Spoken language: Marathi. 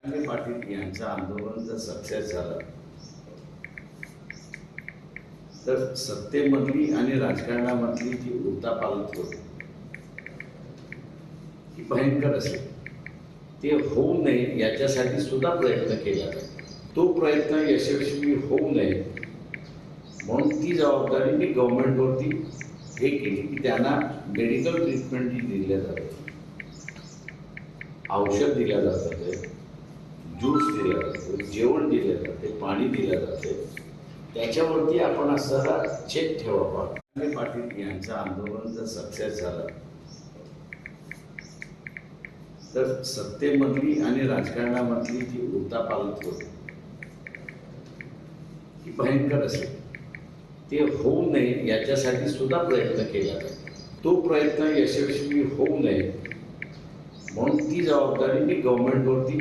पाटील यांचं आंदोलन जर सक्सेस झालं तर सत्तेमधली आणि राजकारणामधली जी उलथापालथ होती ही भयंकर असेल. ते होऊ नये याच्यासाठी सुद्धा प्रयत्न केला जातो. तो प्रयत्न यशस्वी होऊ नये म्हणून ती जबाबदारी मी गव्हर्नमेंटवरती हे केली की त्यांना मेडिकल ट्रीटमेंट जी दिल्या जाते, औषध दिल्या जातं, ज्यूस दिला जातो, जेवण दिलं जाते, पाणी दिलं जाते, त्याच्यावरती आपण असं चेक ठेवावा. पाटील यांचं आंदोलन जर सक्सेस झालं तर सत्तेमधली आणि राजकारणामधली जी उलथापालथ होती ही भयंकर असेल. ते होऊ नये याच्यासाठी सुद्धा प्रयत्न केला जातो. तो प्रयत्न यशस्वी होऊ नये म्हणून ती जबाबदारी मी गव्हर्नमेंटवरती